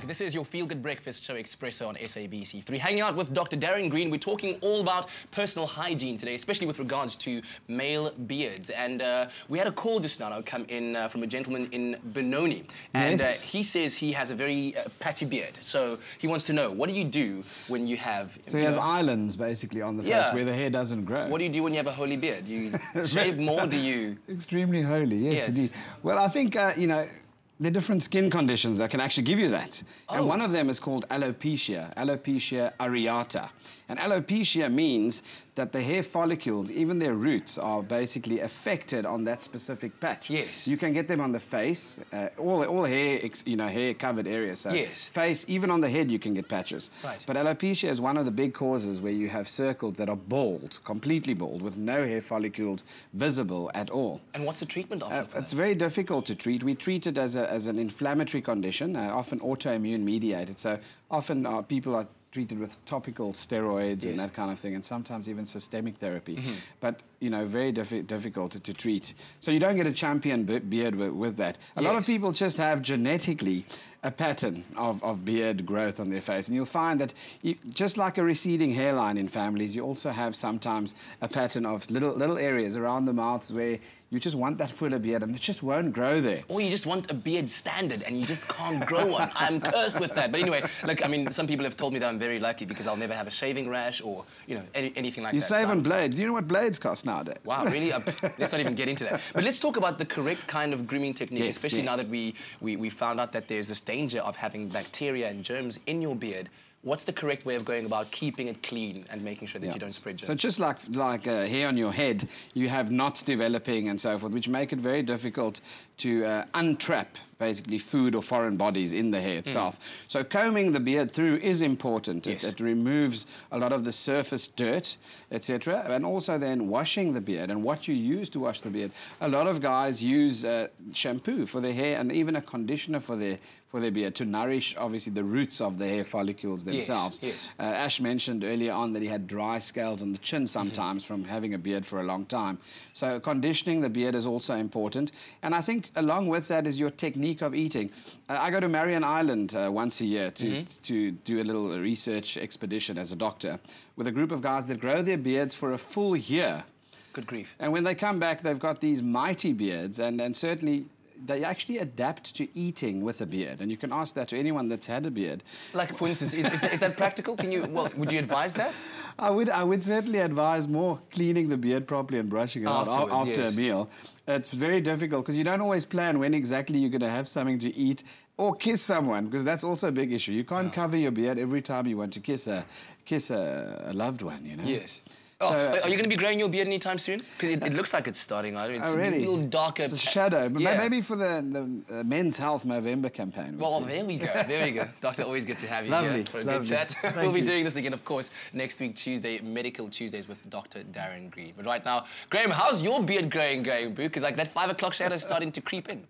back. This is your feel-good breakfast show, Expresso on SABC3. Hanging out with Dr. Darren Green. We're talking all about personal hygiene today, especially with regards to male beards. And we had a call just now come in from a gentleman in Benoni. And yes. He says he has a very patchy beard. So he wants to know, what do you do when you have... So he has islands, basically, on the face where the hair doesn't grow. What do you do when you have a holy beard? Do you shave more? Do you... Extremely holy, yes, indeed. Well, I think, you know, there are different skin conditions that can actually give you that. Oh. And one of them is called alopecia areata. And alopecia means that the hair follicles, even their roots, are basically affected on that specific patch. Yes. You can get them on the face, all hair, you know, hair-covered areas. So yes. Face, even on the head, you can get patches. Right. But alopecia is one of the big causes where you have circles that are bald, completely bald, with no hair follicles visible at all. And what's the treatment option for that? It's very difficult to treat. We treat it as an inflammatory condition, often autoimmune mediated. So often people are treated with topical steroids and that kind of thing, and sometimes even systemic therapy. But, you know, very difficult to treat. So you don't get a champion beard with that. A lot of people just have genetically a pattern of beard growth on their face. And you'll find that just like a receding hairline in families, you also have sometimes a pattern of little areas around the mouths where you just want that fuller beard and it just won't grow there. Or you just want a beard standard and you just can't grow one. I'm cursed with that. But anyway, look, I mean, some people have told me that I'm very lucky because I'll never have a shaving rash or, you know, anything like that. You save on blades. Do you know what blades cost nowadays? Wow, really? Let's not even get into that. But let's talk about the correct kind of grooming technique, especially now that we found out that there's this danger of having bacteria and germs in your beard. What's the correct way of going about keeping it clean and making sure that you don't spread germs? So just like hair on your head, you have knots developing and so forth, which make it very difficult to untrap basically food or foreign bodies in the hair itself. So combing the beard through is important. It removes a lot of the surface dirt, etc. And also then washing the beard and what you use to wash the beard. A lot of guys use shampoo for their hair and even a conditioner for their beard to nourish, obviously, the roots of the hair follicles themselves. Ash mentioned earlier on that he had dry scales on the chin sometimes from having a beard for a long time. So conditioning the beard is also important. And I think along with that is your technique of eating. I go to Marion Island once a year to do a little research expedition as a doctor with a group of guys that grow their beards for a full year. Good grief. And when they come back, they've got these mighty beards, and certainly they actually adapt to eating with a beard. And you can ask that to anyone that's had a beard. Like, for instance, is that practical? Would you advise that? I would certainly advise more cleaning the beard properly and brushing it out after a meal. It's very difficult because you don't always plan when exactly you're going to have something to eat or kiss someone, because that's also a big issue. You can't cover your beard every time you want to kiss a loved one, you know? Yes. So, are you going to be growing your beard anytime soon? Because it looks like it's starting out. It's really? a little darker. It's a shadow. But maybe for the Men's Health November campaign. Well, there we go. There we go. Doctor, always good to have you here for a good chat. We'll be doing this again, of course, next week, Tuesday, Medical Tuesdays with Dr. Darren Green. But right now, Graham, how's your beard going, boo? Because like that 5 o'clock shadow is starting to creep in.